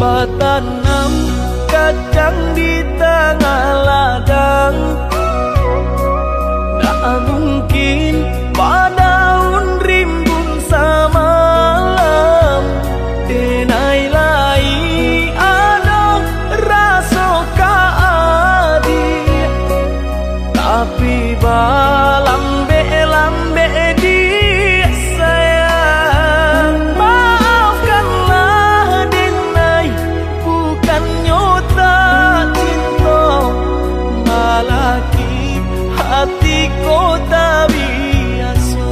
Tanam kacang di tengah ladang, tak mungkin padaun rimbun samalam. Denai lai ada rasa kaadi, tapi balambe lambe di sayang. Maafkanlah denai, bukan nyota cinta, malaki hatiku tak biasa.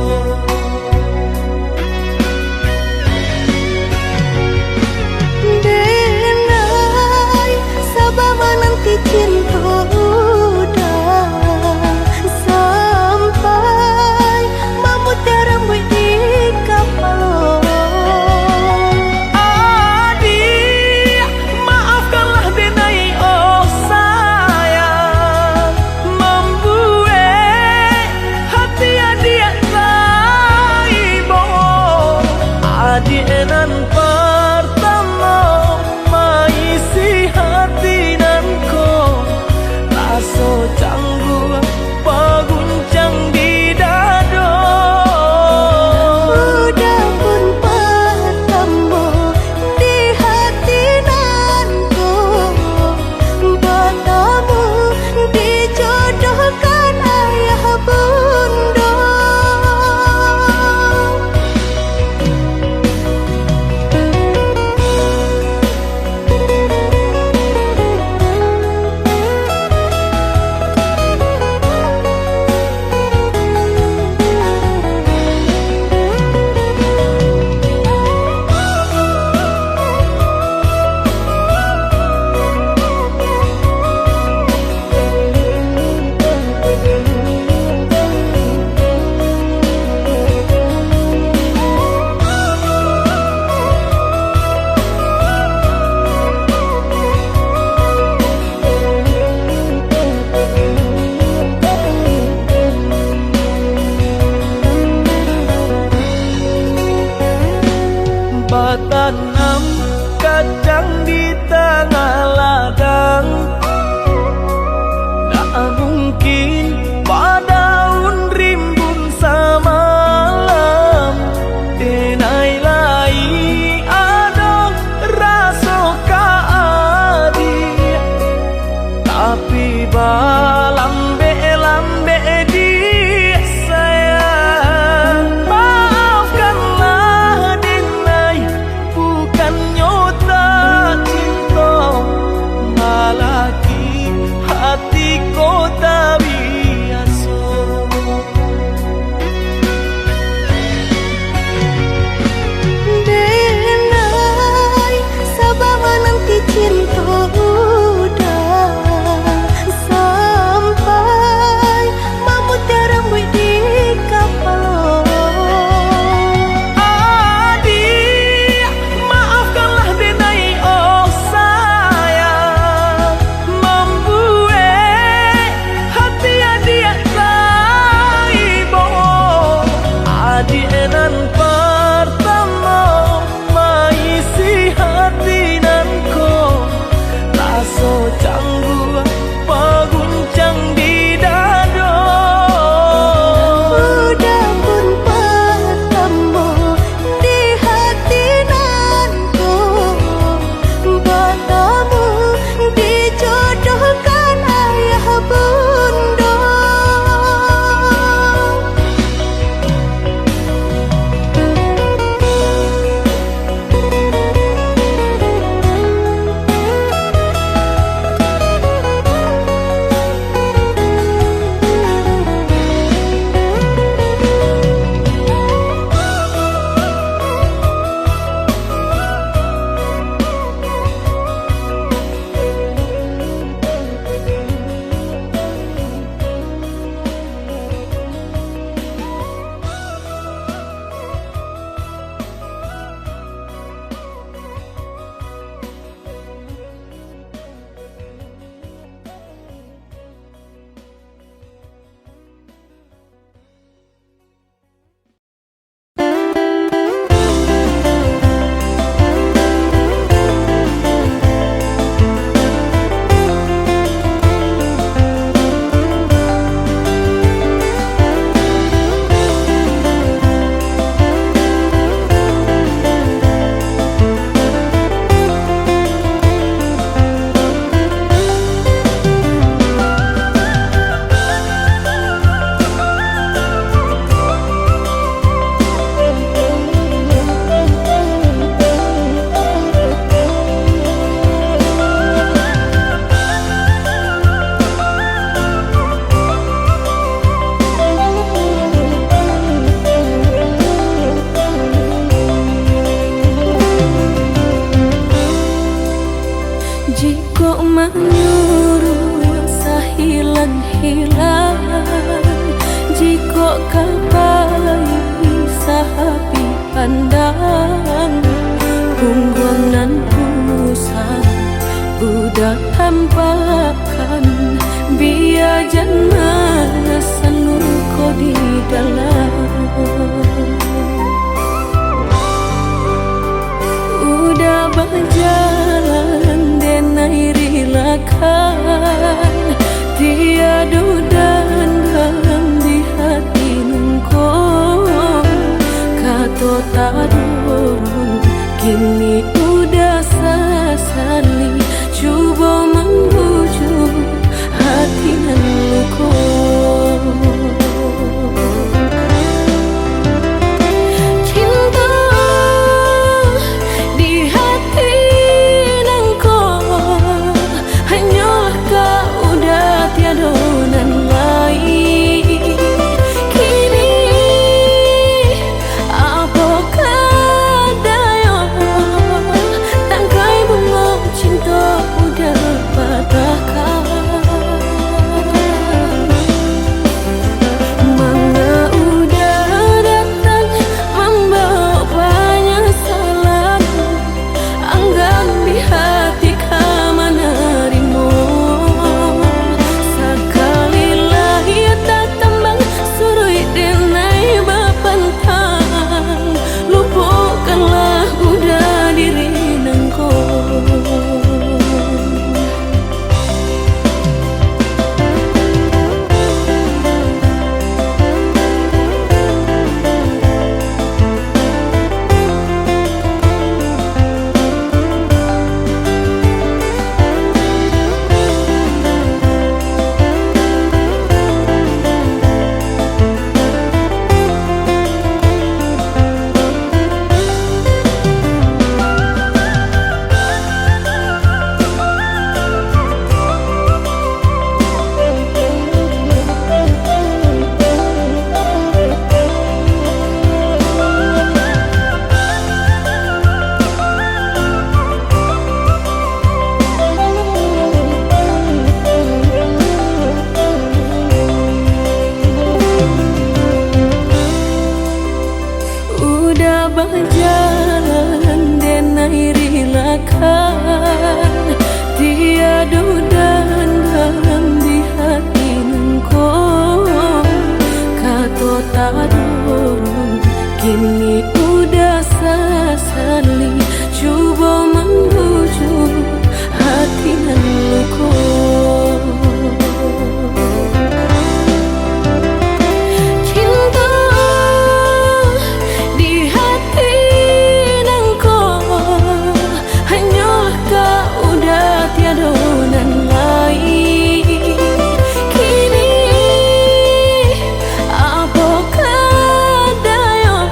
Denai, sabar menanti cinta udah sampai memutih rambut di kapal. Adik, maafkanlah denai oh sayang, membuat hati adik taibo. Adik nan pertama maisi hati nanko, rasa canggung paguncang di dado. Udah pun pertama di hati nanku, bertemu dijodohkan ayah bunda. Tanam kacang di tengah ladang, tak mungkin padaun rimbun samalam. Denai lai ada rasa kaadi, tapi balambe lambe di sayang. Maafkanlah denai, bukan nyota cinta, malaki hatiku tak biasa. kok menyuruh sahilang-hilang jika kapai sahabi pandang punggungan pusat budak hampakan biar jangan sanuko di dalam udah berjalan denai rilakan tiada dan dalam di hati nungko kato tadon kini udah sasali coba membujuk hati nungko berjalan denai rilakan tiada dan dalam di hati nungko kato tadon kini udah sasali coba membujuk hati nungko adonan lain kini apakah daya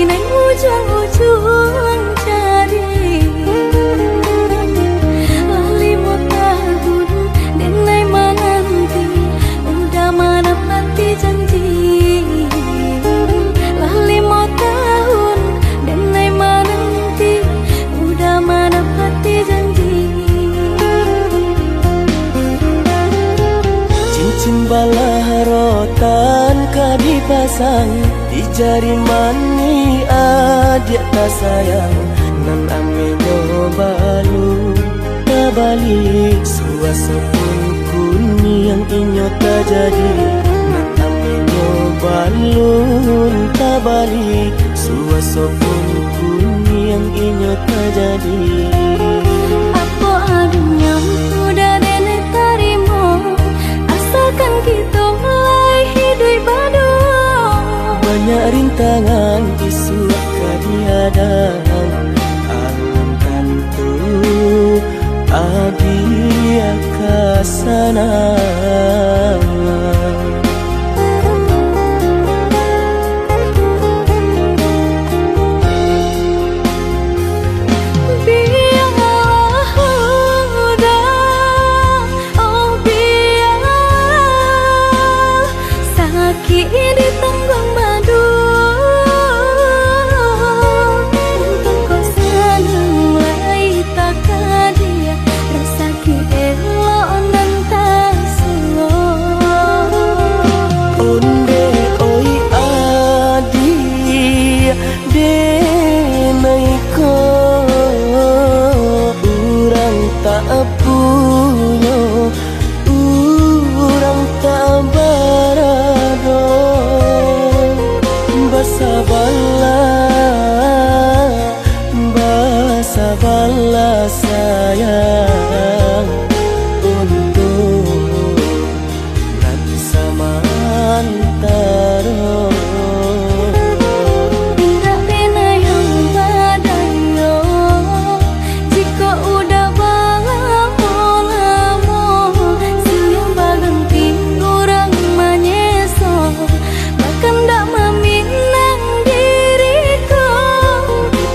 kini ujung-ujung cari lali mau tahun denai menanti udah menepati janji lali mau tahun denai menanti udah menepati janji cincin balah rotan ka dipasang di jari mani adik tak sayang nan ame balu tak balik suasa pun kuni yang inyo tak jadi nan ame balu tak balik suasa pun kuni yang inyo tak jadi apa adanya udah nenek tarimo asalkan kita mulai hidup baru banyak rintangan isu kadiadang alam tentu adia kasana ini tunggang madu untuk kau senang lai tak dia rasa elo nanti semua onde oi adi denai ko urang tak punya urang tak barado basa bala sayang untuk nanti samantara tidak pernah yang badayo jika udah lamo siang baganti orang menyeso bahkan tak meminang diriku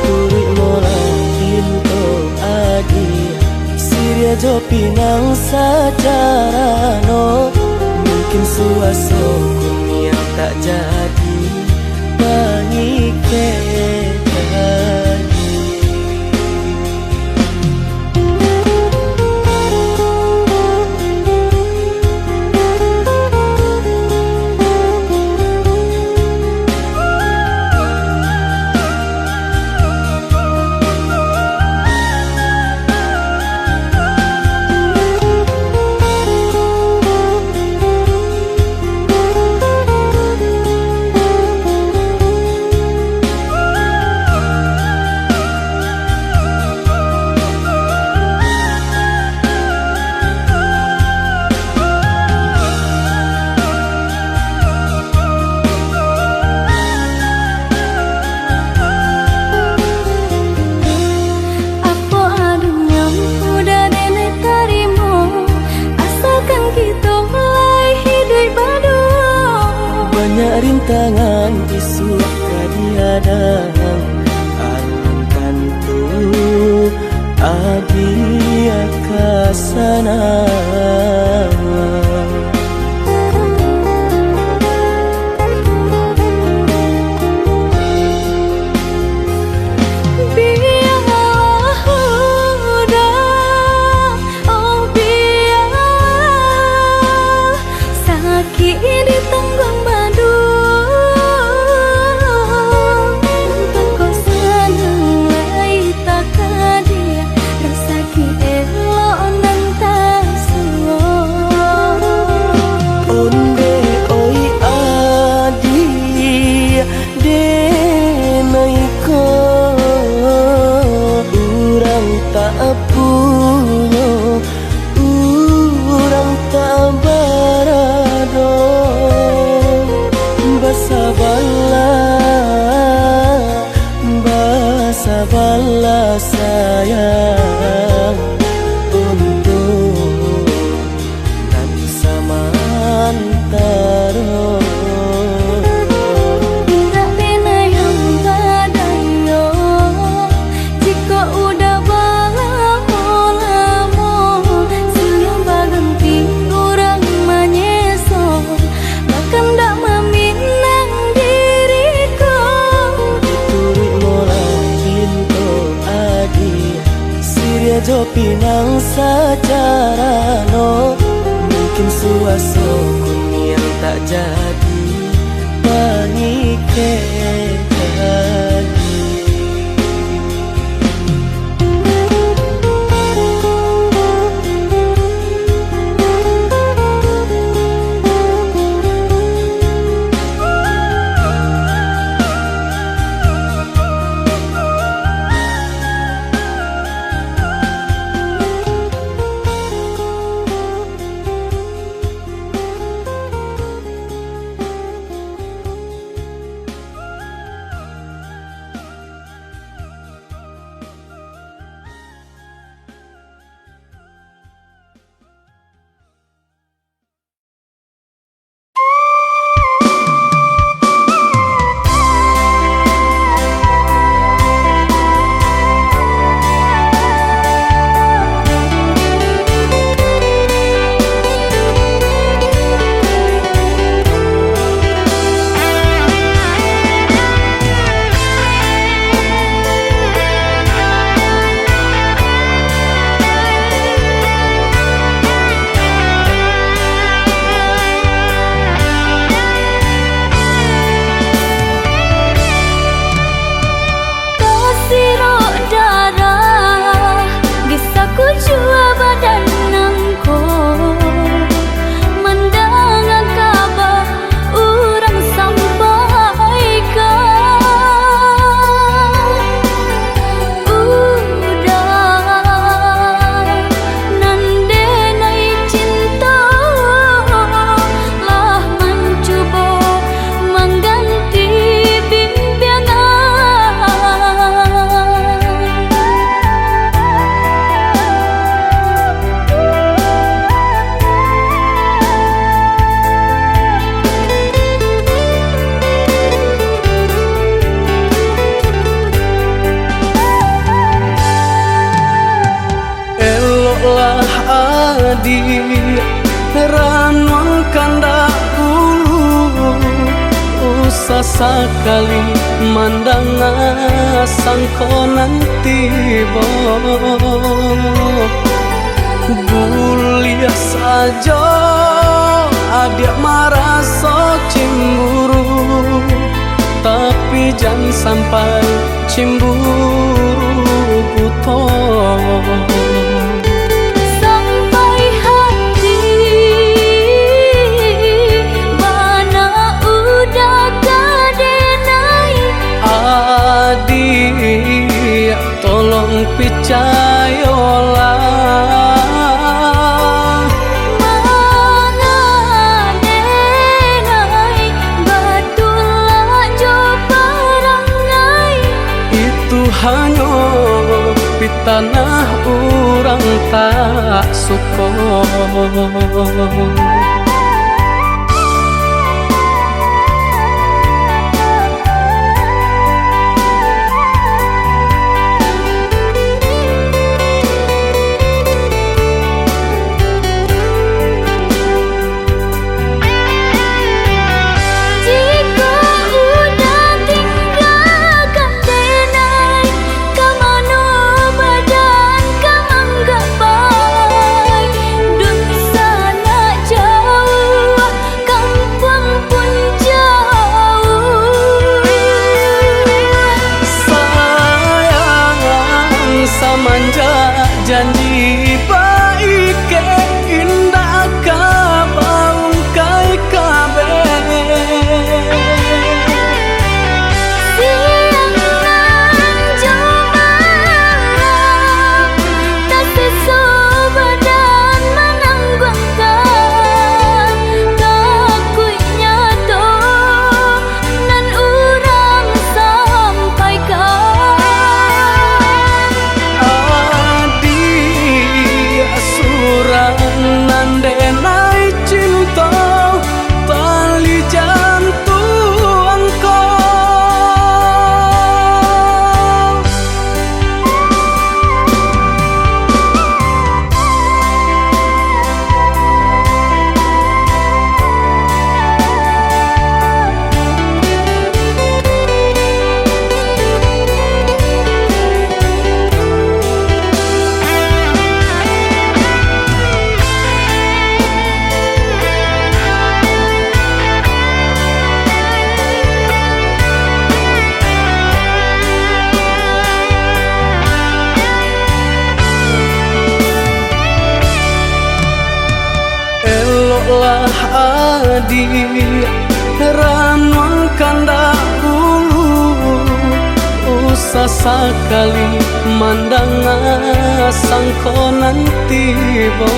turut molakin to adi siria jo pinang secara no mungkin suaso yang tak jadi mengikat rintangan isu kadiadang alam tentu adia kasana ini tunggang madu untuk kau senang lai tak dia rasa elo nanti semua onde oi adi denai ko urang tak punya urang tak barado basa bala sayang untuk nanti samantara tidak pernah yang Jo pinang secara no, mungkin suaso yang tak jadi pangike lagi. Sekali mandang sangkonan tiba, buliah saja adik marah so cemburu, tapi jangan sampai cemburu buto. Tolong percayalah, mangadenai batulah jo parangai, itu hanya pitanah orang tak suka. Janji baik ke indah kabaung kai kabe, siang nan cuma tak sesobadan menanggungkan kakunya to nan urang sampaikan. lah adi ranuang kanda bulu usah sekali mandang sangkonan tiba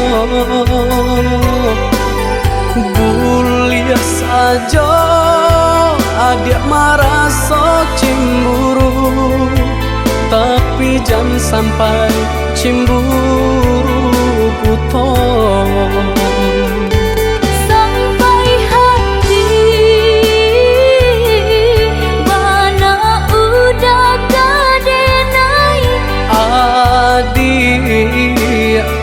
bulia saja adik merasa cemburu tapi jangan sampai cemburu buta sampai hati bana udah kadenai adik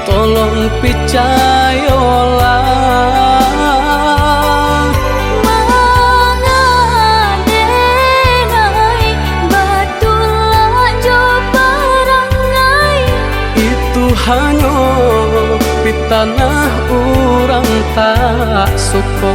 tolong percayalah hanya di tanah orang tak suka.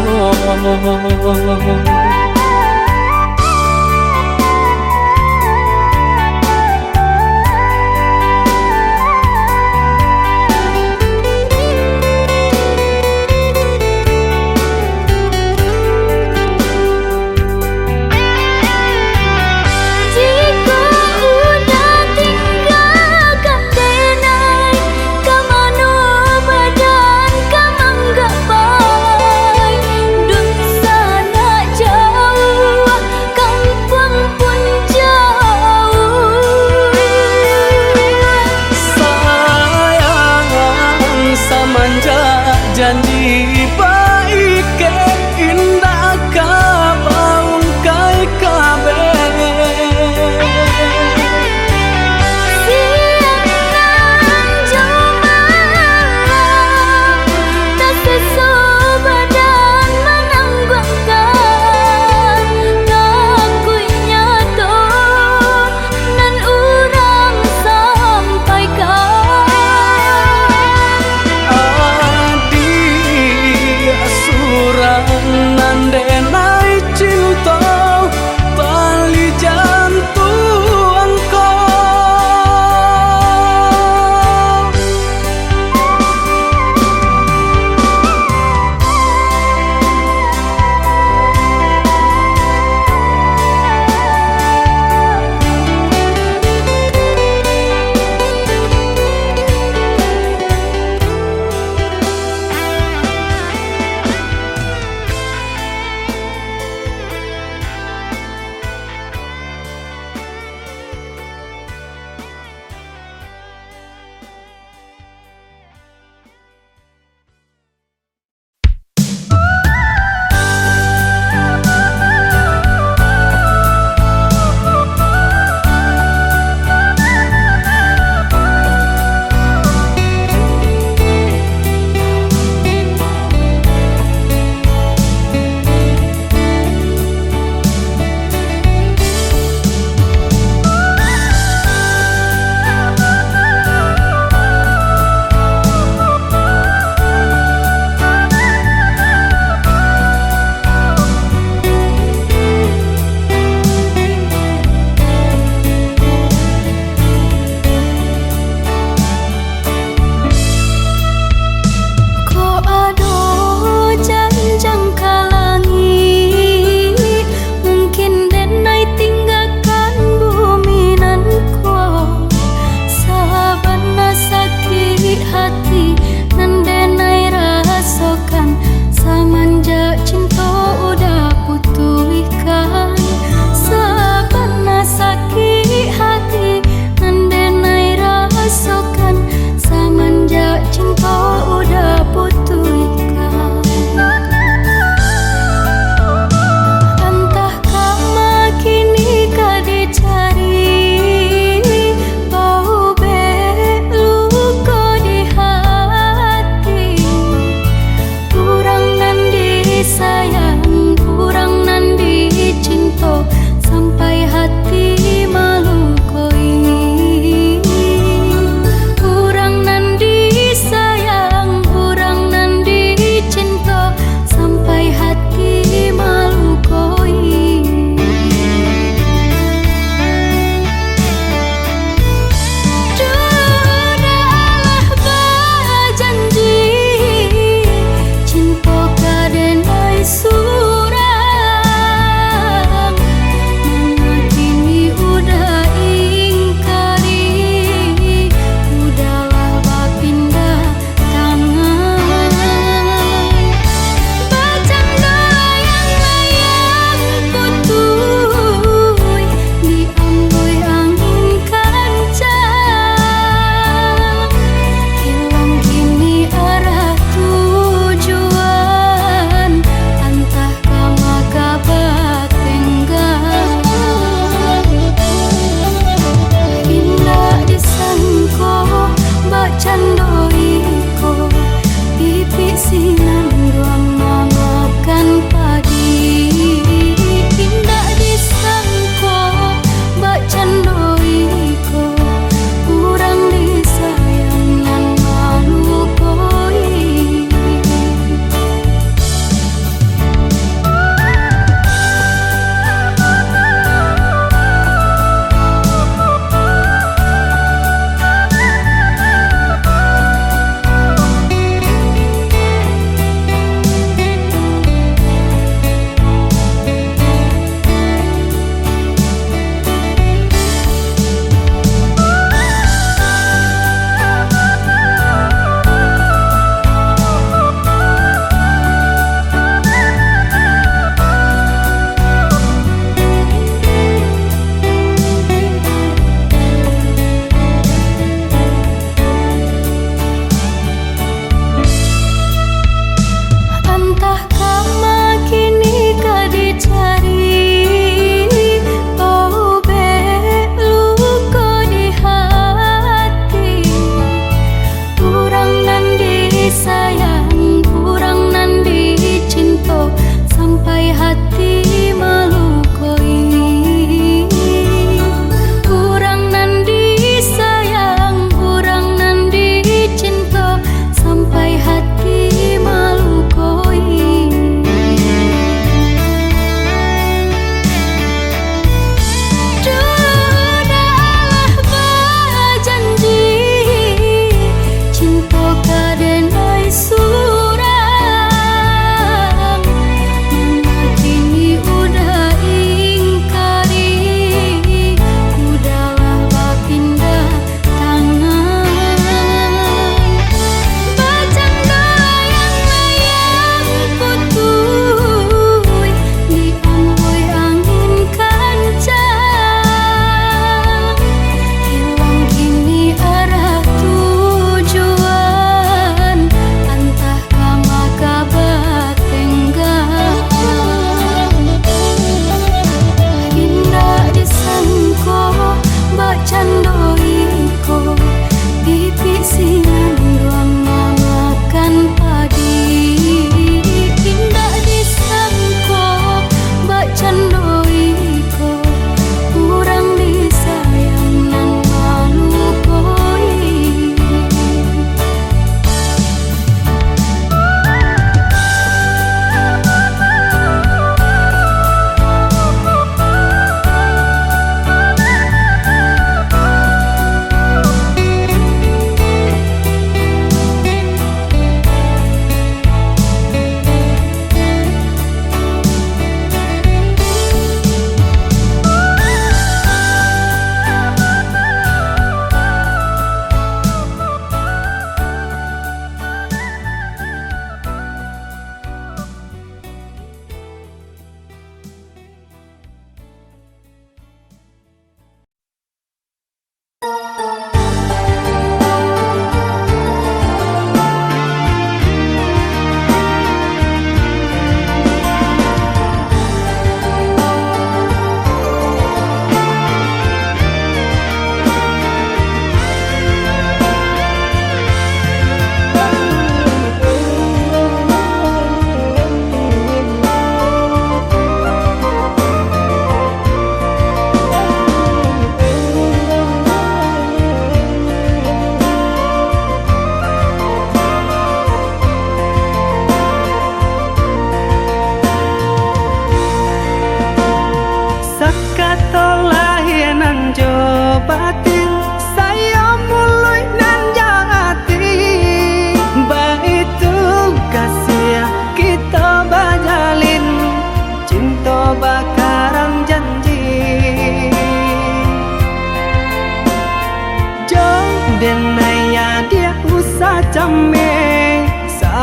jame sa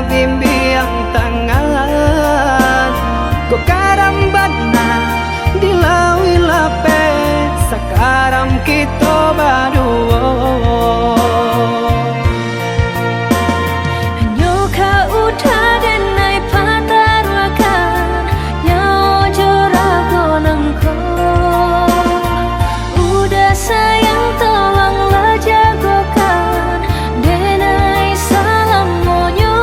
bimbiyang tangan ko karambat na dilawi lape sakaram kito baduo Hanya kau dan naik patarwakan Yang jorago nangko Udah sayang tolonglah jagokan Denai salam monyo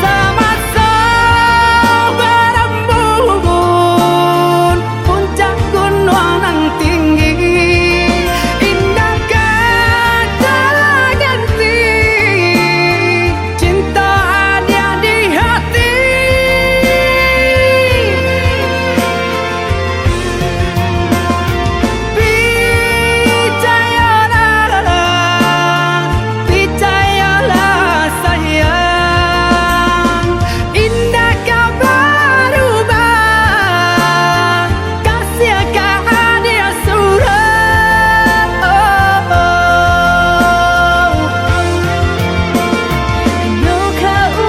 sama berembun puncak gunung nang tinggi indah kata ganti cinta ada di hati percayalah sayang indah kau berubah kasih kau dia surat Hanya kau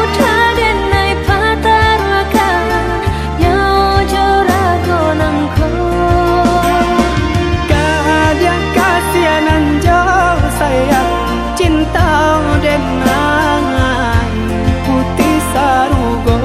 dan naik patarwakan Yang jorago nangko Dia kasihanan jauh sayang cinta dengan putih sarugo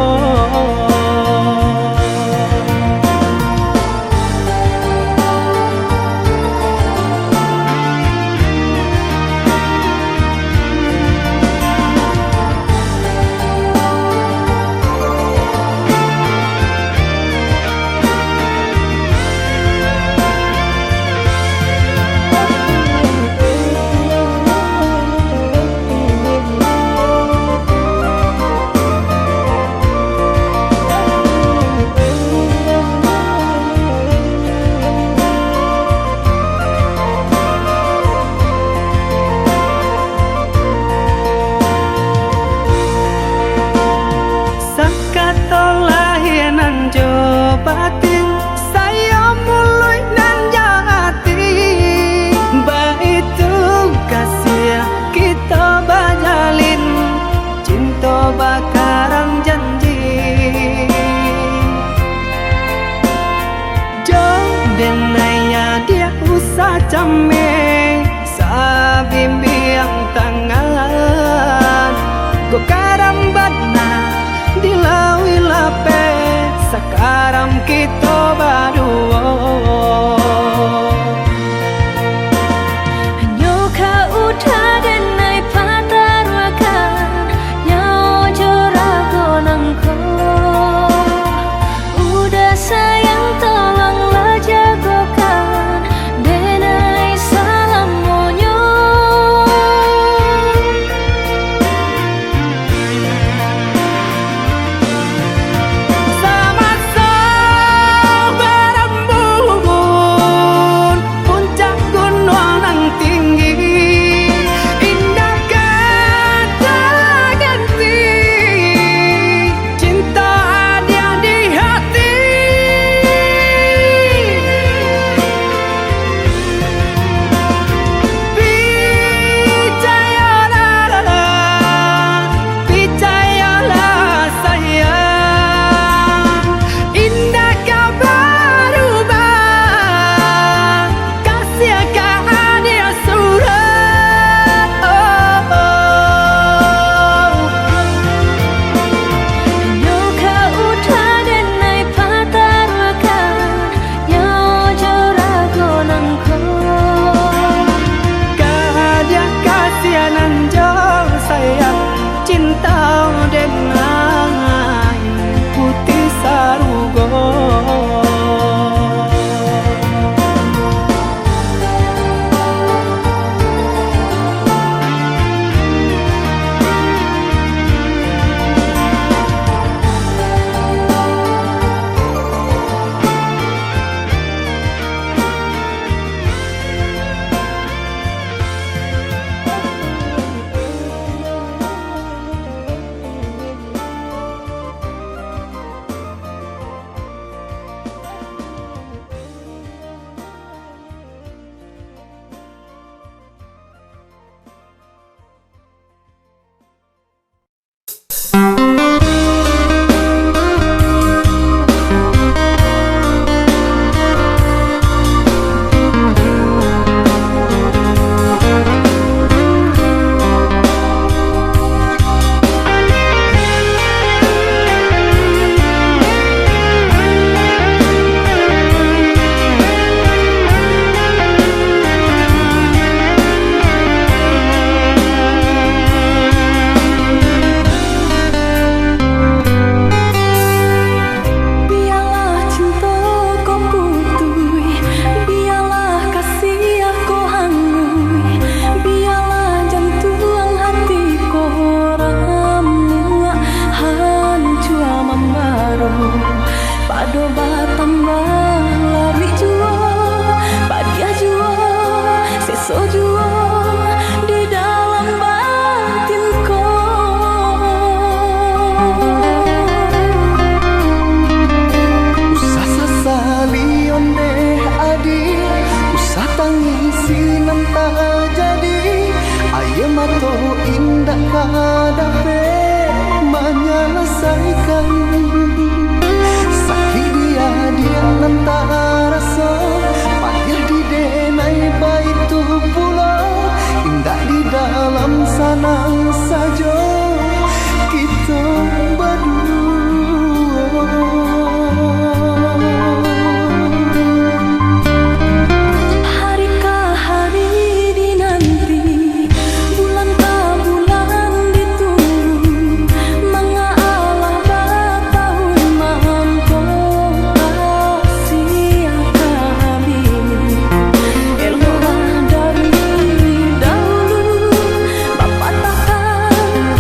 Sakatolah nan jo batin saya mulai nan jati baitu kasih kita bajalin cinta bakaran janji jauh denaya dia usah jame sa bimbiyang tangan go karambat na dilawi lape sakaram kito baduo Hanya kau dan naik patarwakan Yang jorago nangko Udah sayang tolonglah jagokan Denai salam monyo sama selesaikan. Sakit dia tak rasa, payah di denai baik tu pula. Indah di dalam sana saja kita berdua. Harikah hari dinanti, bulankah bulan ditunggu, mengalah bertahun mampu rahasiakan ini. Eloklah dari dahulu, Bapak takkan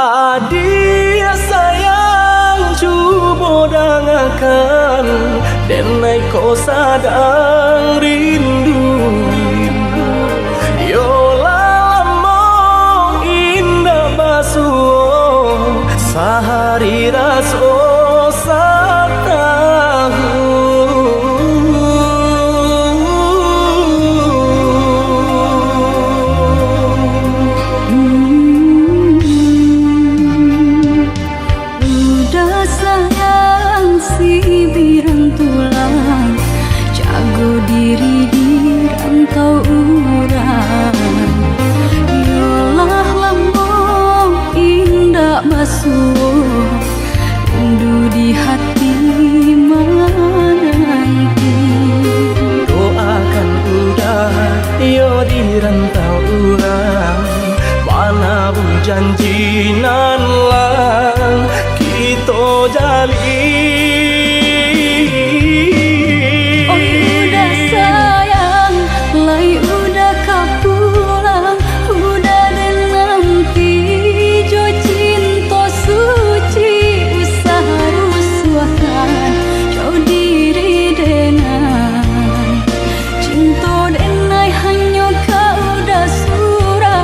Adia sayang cuba dengarkan, denai kau sadang rindu. Yola lamo indah basuh, sehari raso satahu. Udah sayang si birang tulang, jago diri di rantau urang. Yolah lambung indah basuh, rindu di hati menanti. Doakan udah yo di rantau urang, mana pun janji nan lang kita jalin. Oh udah sayang, lai udah kapulang, udah dan nanti jo cinta suci usaha rusuhan, jauh diri denai cinta denai hanya kau udah surah.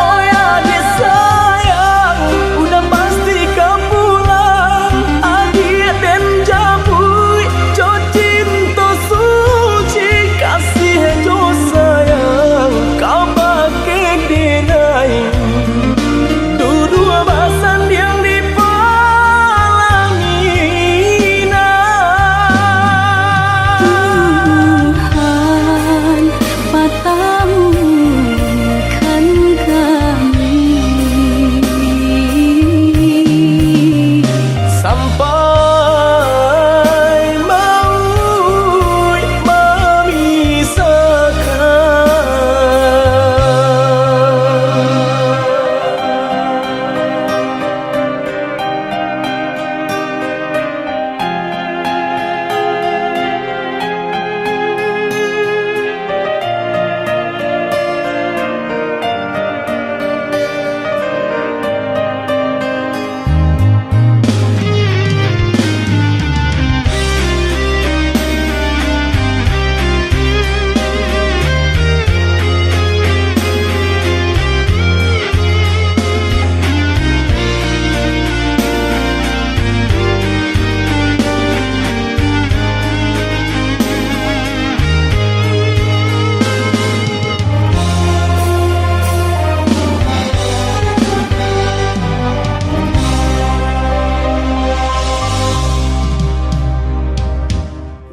Oh ya dia sayang, udah pasti kau pulang. Adik dan jabui, jo cinta suci kasih jo sayang, kau pakai denai. Dua basan yang dipalangina. Tuhan patahkan kami Sampai maut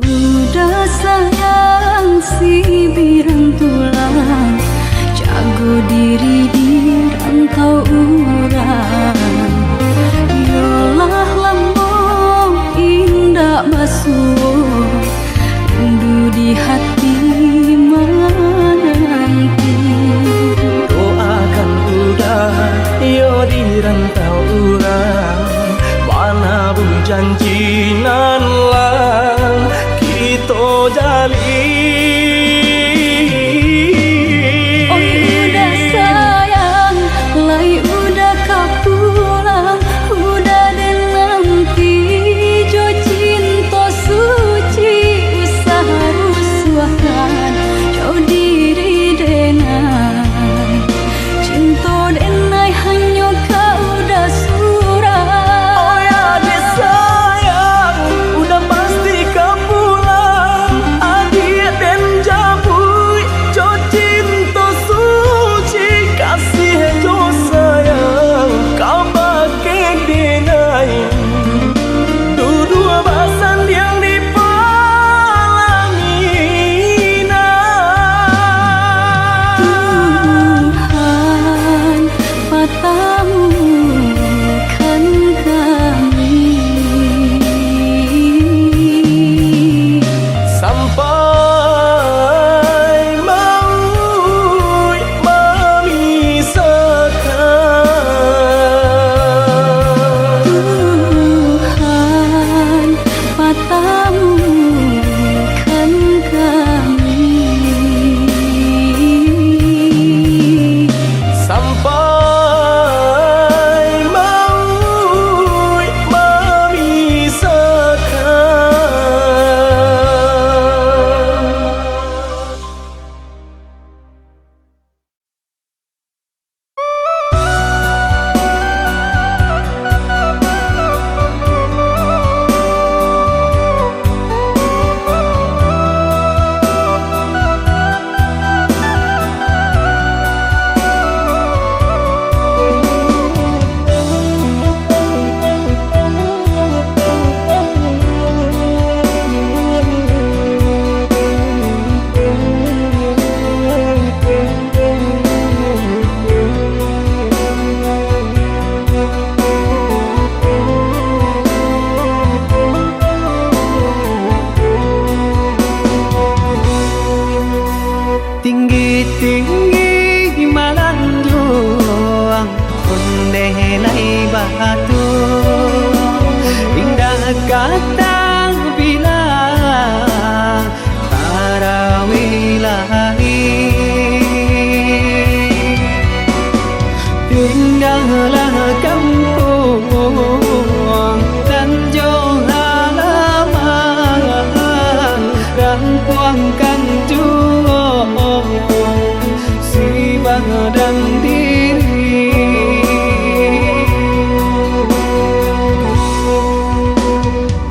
udah sayang si birang tulang, jago diri di rantau urang. Yolah lambung indah basuh, rindu di hati menanti. doakan udah yo di rantau urang, mana pun janji nan lang kita jalin. Oh udah sayang, lai udah kapulang, udah dan nanti jo cinta suci usaha rusuhan, jauh diri denai cinta denai hanya kau udah surah. Oh ya dia sayang, udah pasti kau pulang. Adik satu. Indah kata bila tarawih indahlah kampung Tanjung halaman Rampuang Kanjung si Badang diri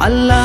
Allah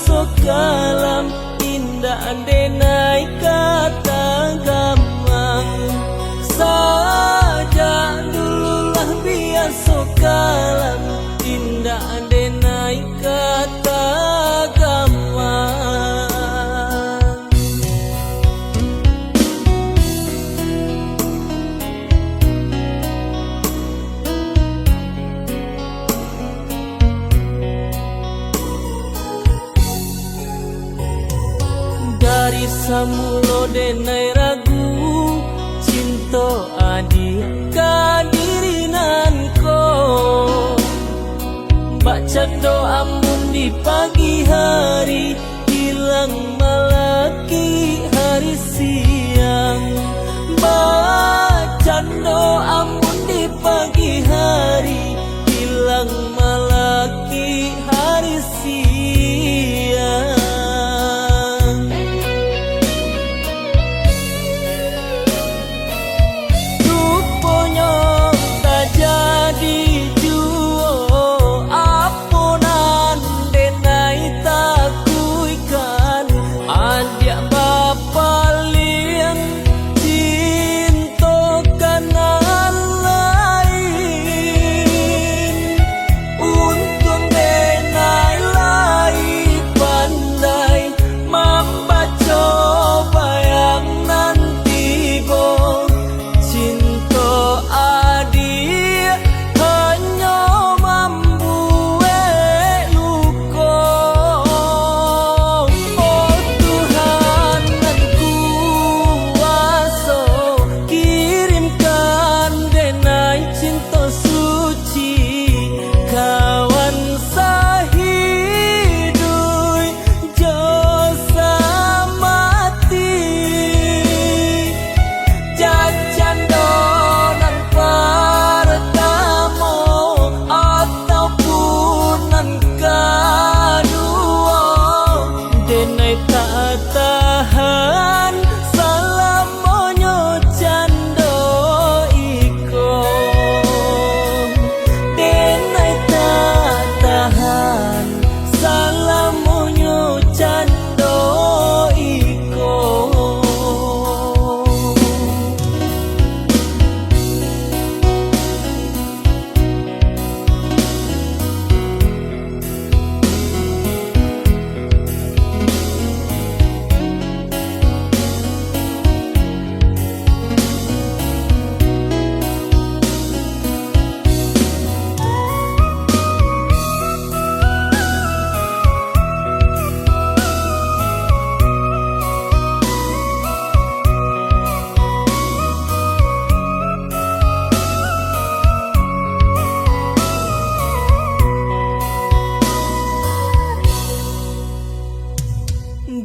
sokalam indah denai kata gamang saja dululah biar sokalam indah denai kata gamang. Dari samulo denai ragu cinta adi kadirinan ko baca doa mun di pagi hari hilang malaki hari siang baca doa mun di pagi hari hilang malaki hari siang.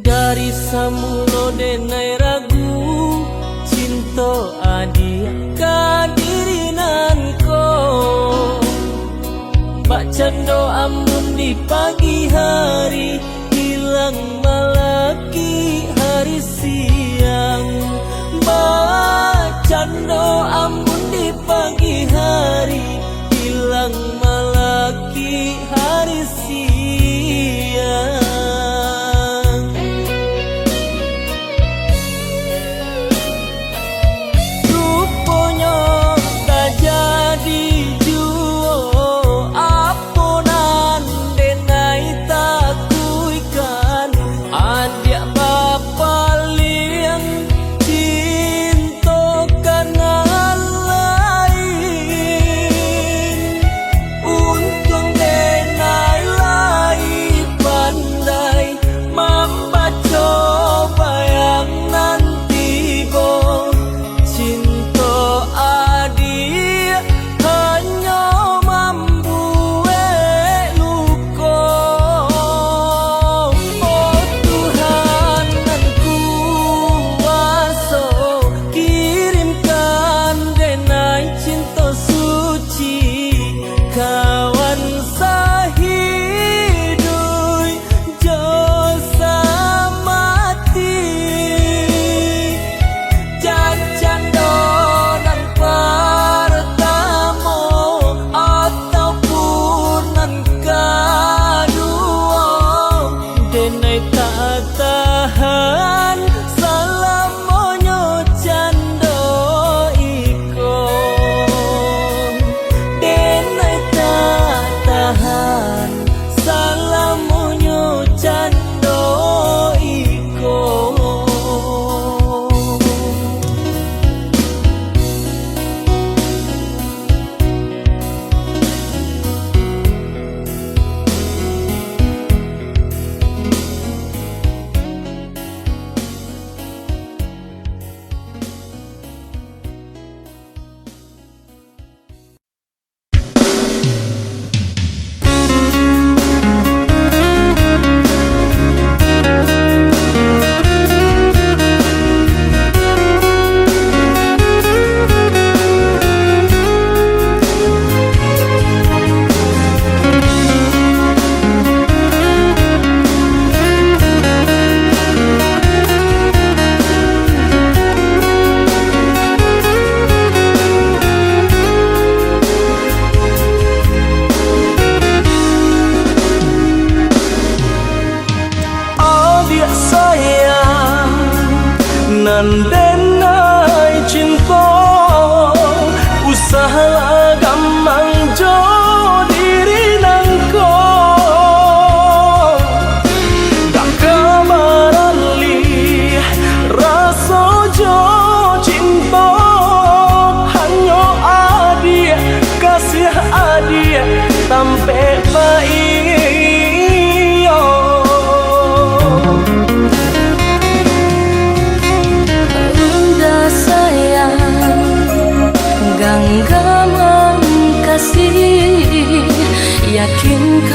Dari samulo denai ragu cinta adi kadirinan ko baca doa mun di pagi hari hilang malaki hari siang baca doa mun di pagi hari hilang malaki hari siang.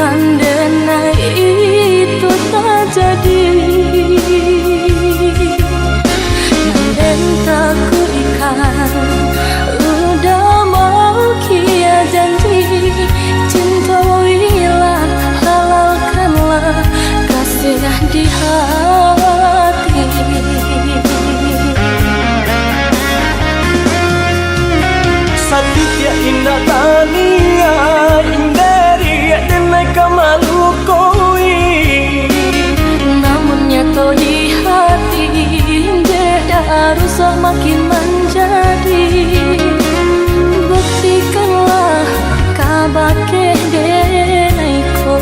yakinkan dena itu tak jadi. Nanden tak ku ikan, udah mau kia janji. Cintailah, halalkanlah kasih di hati. Satya indah tania indari denai kamalu koi. Namun nyata di hati beda rusak makin menjadi. Buktikanlah kabake denai ko.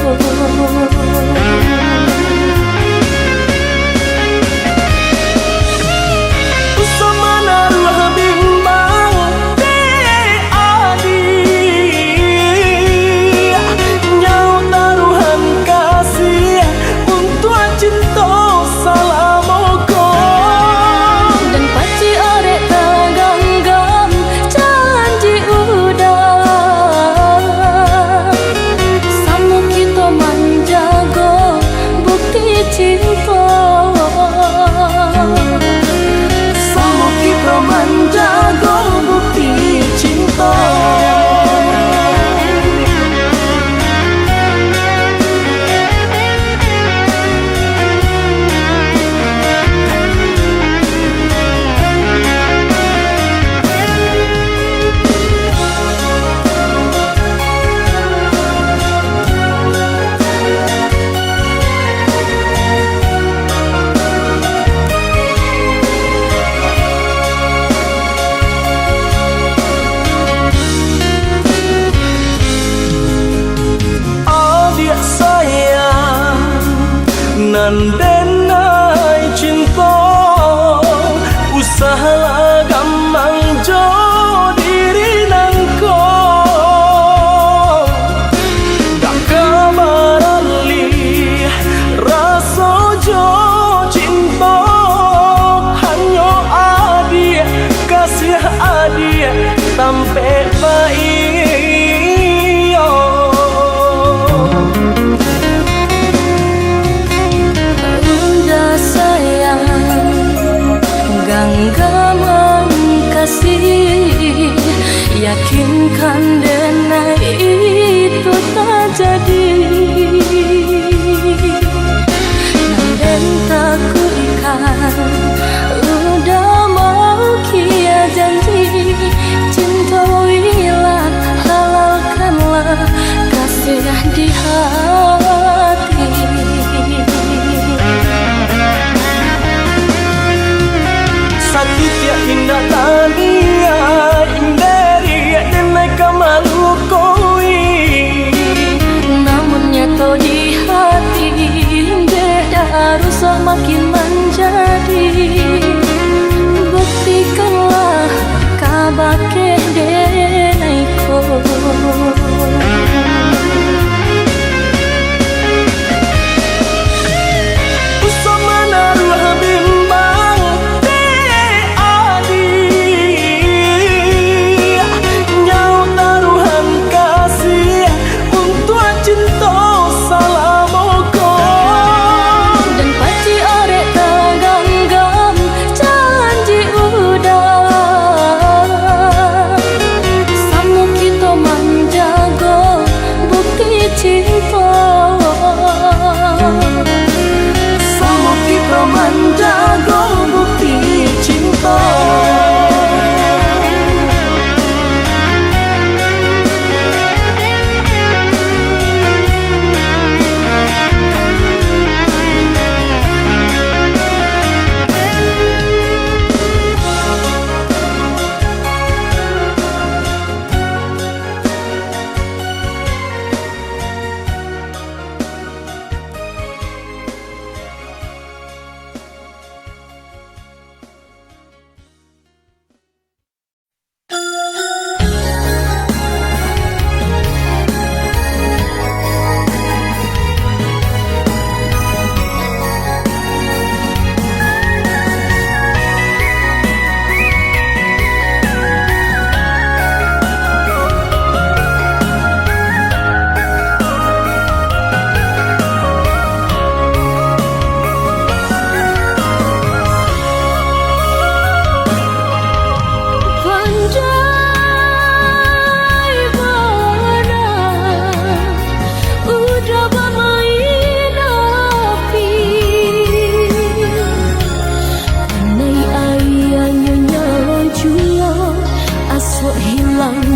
Nandenai cinta usahalah gampang jo diri nangko. Dak kabarali rasa jo cinta hanya adia kasih adia sampai baik. Genggaman kasih, yakinkan dena itu tak jadi. Nanden tak ku ikan, udah mau kia janji. Cintailah, halalkanlah kasih di hati. Satya indah tania indari denai kamalu koi. Namun nyata di hati beda rusak makin menjadi. Buktikanlah kabake denai ko.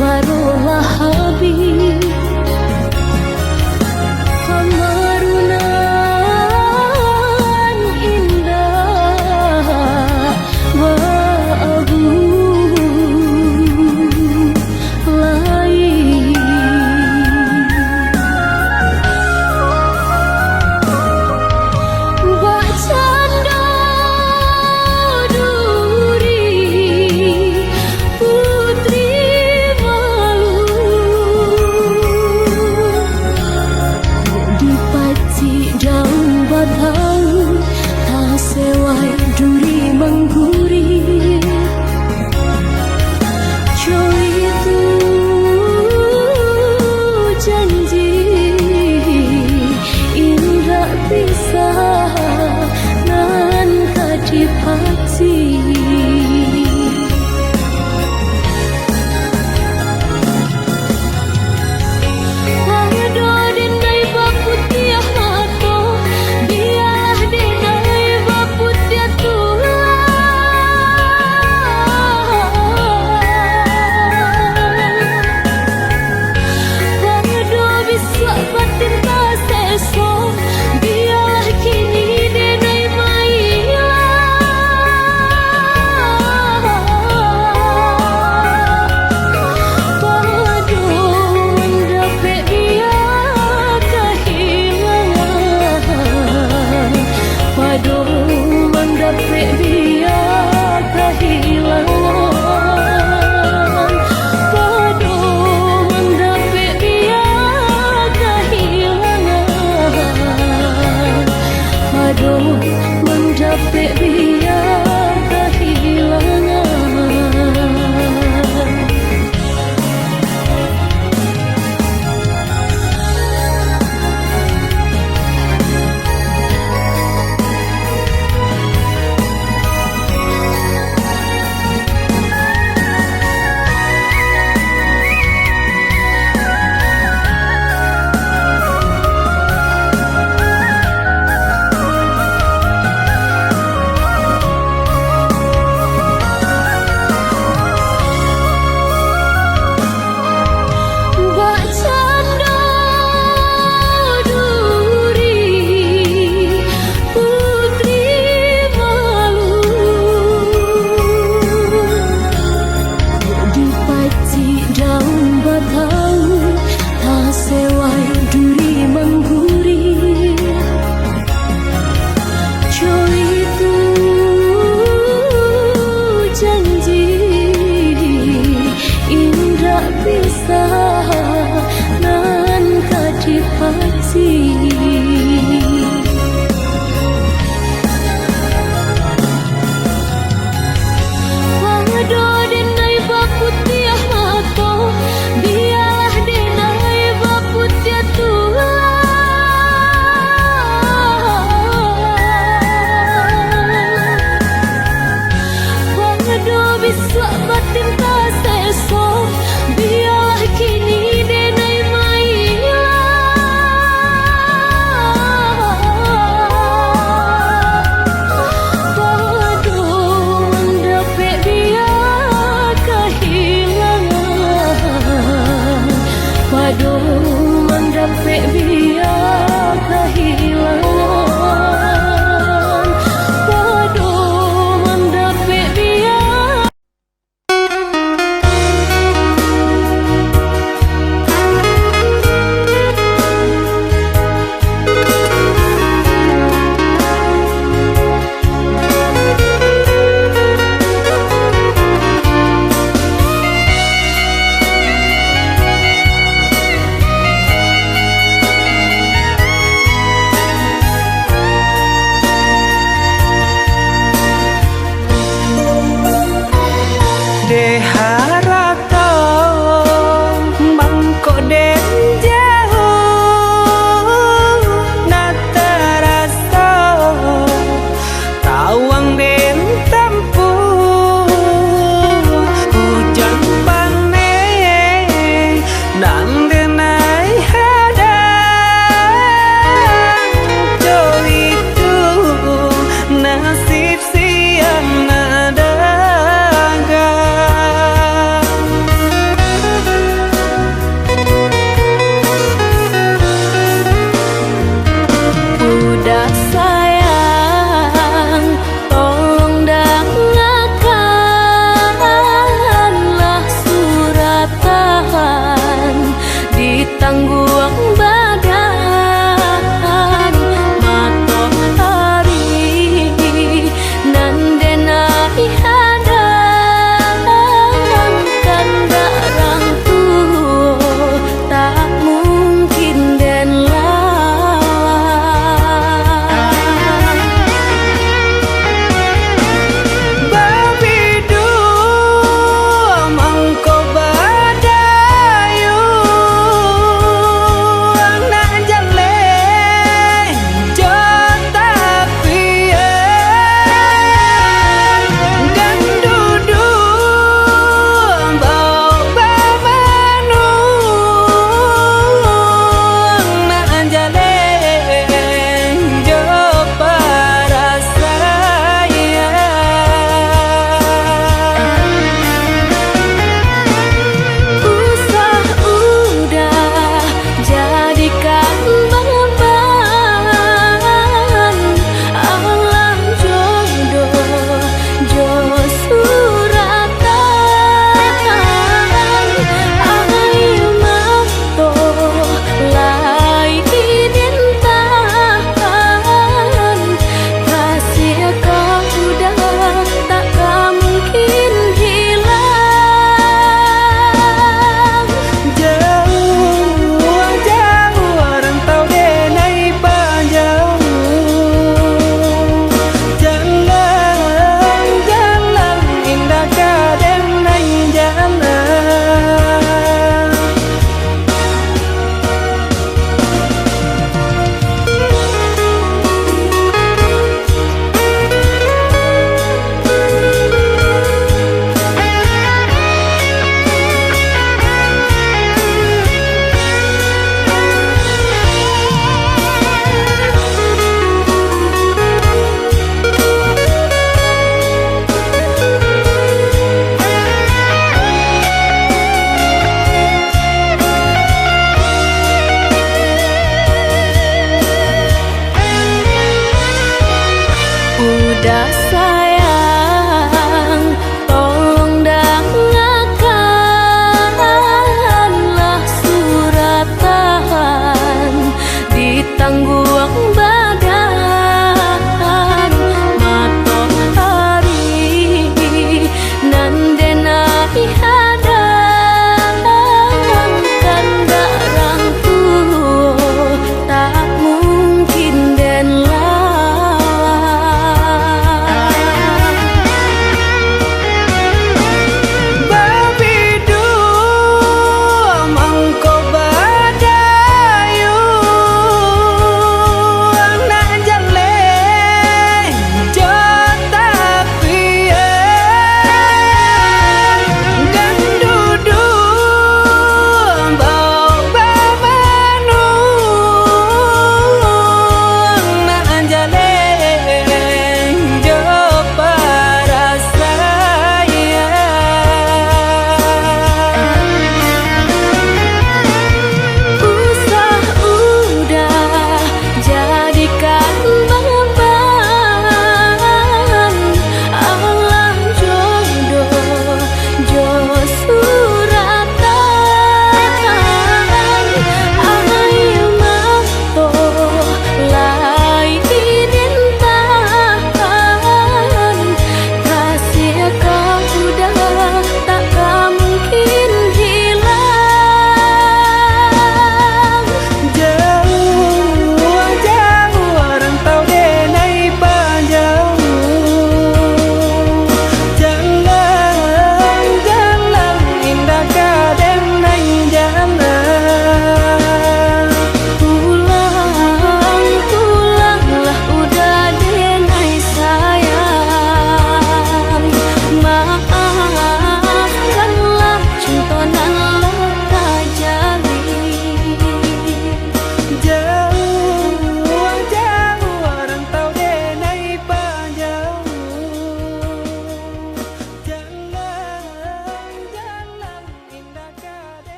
barulah habis kemarunan indah baabu lain. Bacanda duri putri malu dipaci daun batang tak sewai duri mengguri. Coy itu janji indah bisa nan kadipaci. Mendapik dia kehilangan. Bisa nan kadipaci. Wado denai baputiah mato biarlah denai baputiah Tuhan. Wado bisa batin tak seso biarlah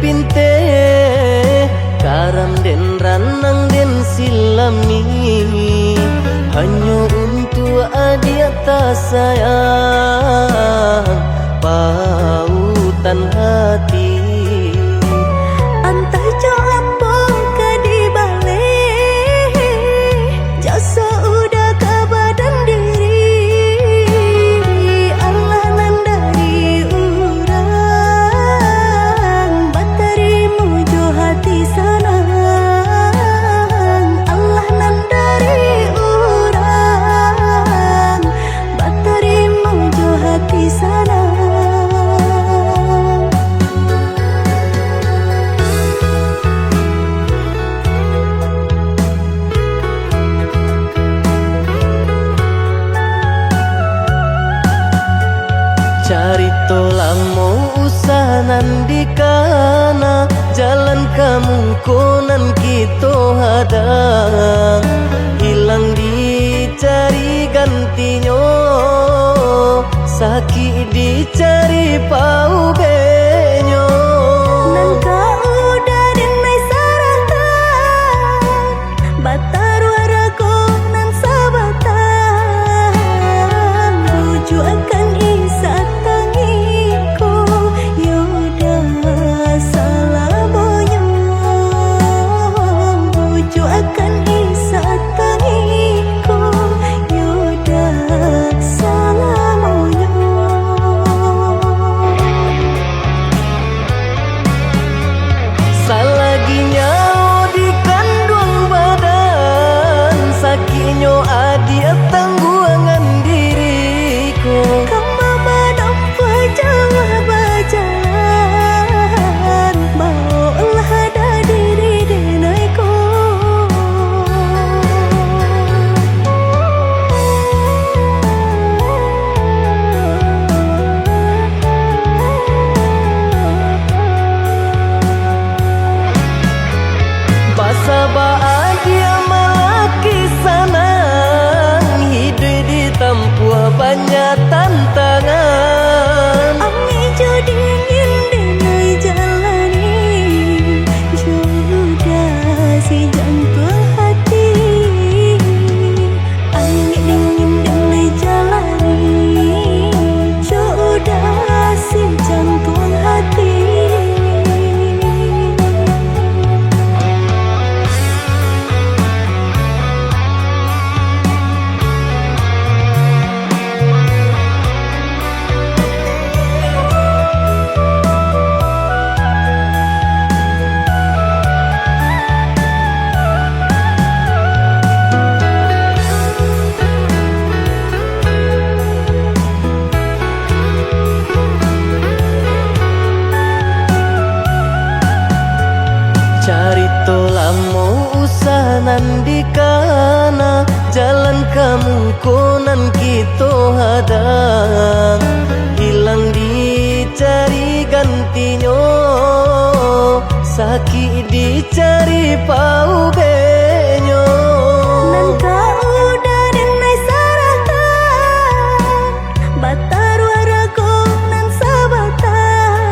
pinte karam den ranang den silami hanya untuk adia tak sayang pautan hati Antah jo apa ke di balik jasa udah ke badan diri Allah nan dari urang batari mujo hati sanang Allah nan dari urang batari mujo hati sanang Carito lamo usahanan di kana jalan kamu konan kita hadang hilang dicari gantinya sakit dicari pau benyo Nangka udah denai saratan batar warago nan sabatan buju akan isa tangiku yoda salamonyo buju akan isa tangiku yoda salamonyo Salaginya di kandung badan sakinyo adia tangguangan diriku Kama madampa jawa bajalan Maulah ada diri denaiku Basa bahagia malaki sanang hidup ditempuh banyak tantangan Ami jo dingin denai jalani Jodoh si jantung hati Ami dingin denai jalani Jodoh si jantung hati Carito lamo usahanan di kana jalan kamu konan kita hadang hilang dicari gantinya sakit dicari pau benyo Nangka udah denai saratan batar warago nan sabatan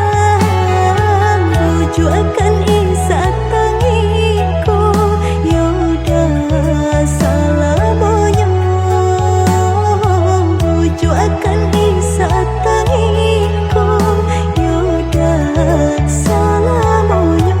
buju akan isa tangiku yoda salamonyo buju akan isa tangiku yoda salamonyo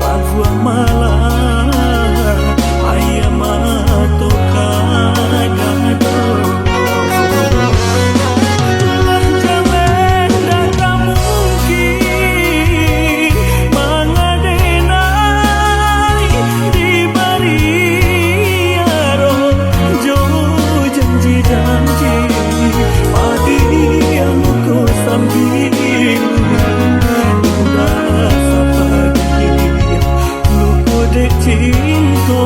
ragu malah ayam atau kadado lah jalan datang mungkin mengadenai di bariaro jo janji-janji padi yang ku sambil rasa pagi lupa dek cinta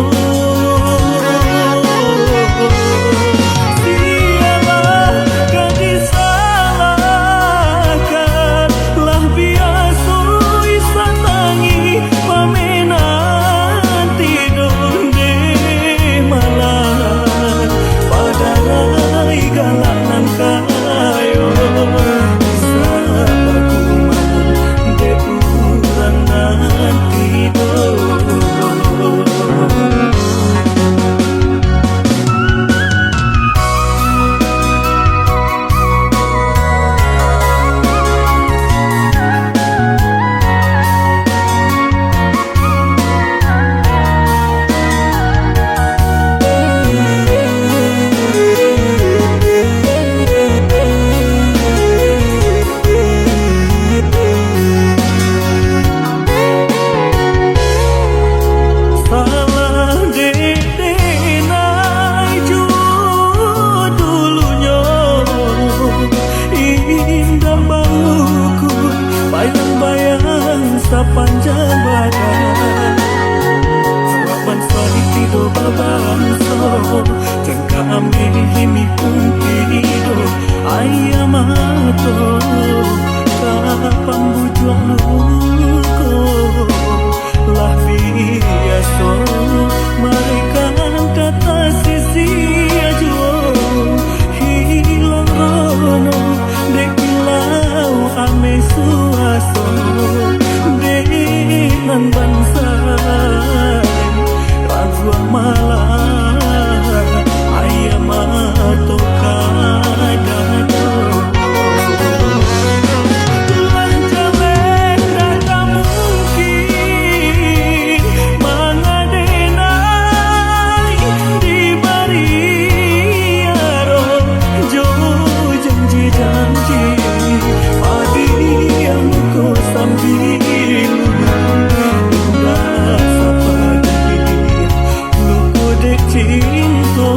sialah kan disalahkan lah biasa isa tangi pamenan tidur deh malah padahal galanan kayo sabakuman dek urang nanti salah dedenai jua dulunya indah bauku bayang-bayang sepanjang badan harapan sari tidur babangso jangka ambil pun tidur ayam atau kapan bujuang luko lah biasa mereka kata sisi aja hilang rono dek hilau ame suaso dengan bangsa ragu malah ayam atau kadado lah jalan datang mungkin mengadenai di bariaro jo janji-janji padi yang ku sambil rasa pagi luku dek cinta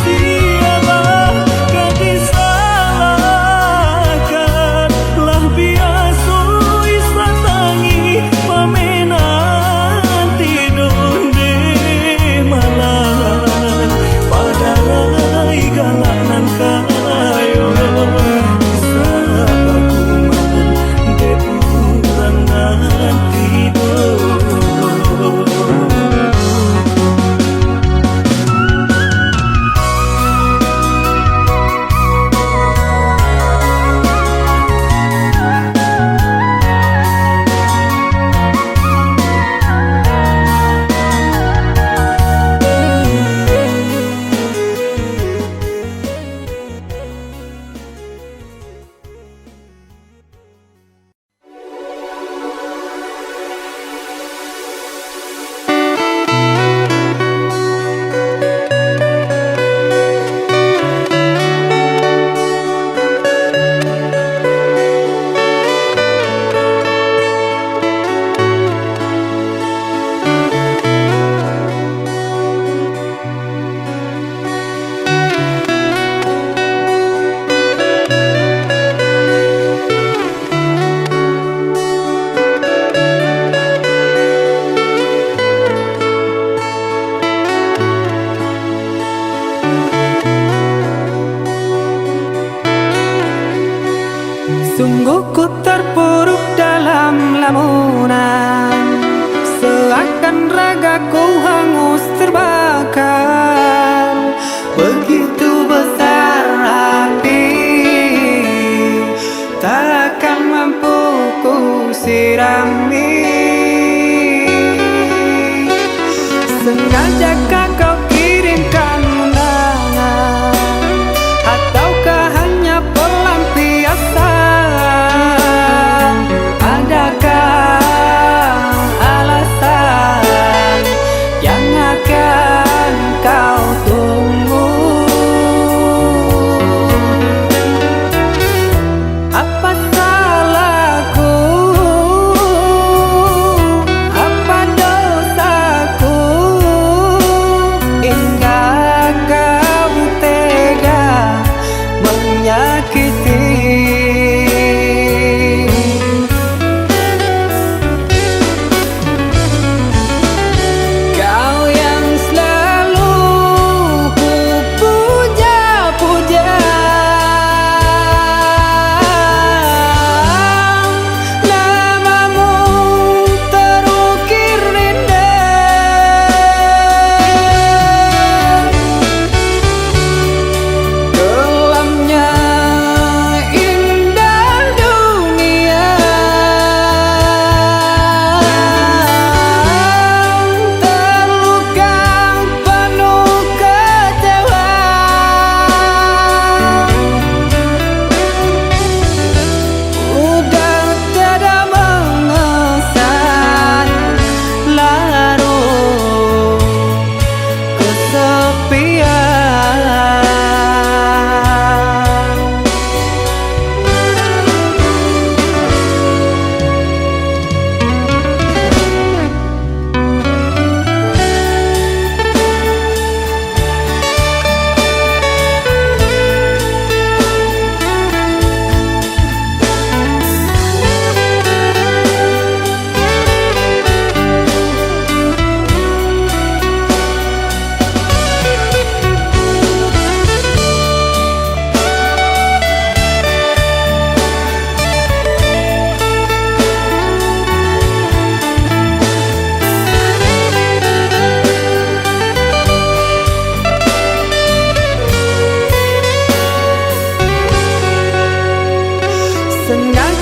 sialah kan disalahkan lah biasa isa tangi pamenan tidur deh malah padahal galanan kayo sabakuman dek urang nanti sungguh ku terpuruk dalam lamunan seakan ragaku hangus terbakar begitu besar hati takkan mampu ku sirami sengajakah kau kirimkan undangan ataukah hanya pelampiasan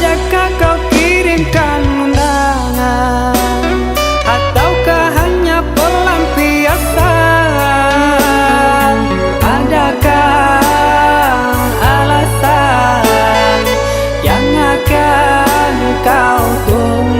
Sengajakah kau kirimkan undangan, ataukah hanya pelampiasan? Adakah alasan yang akan kau tunggu?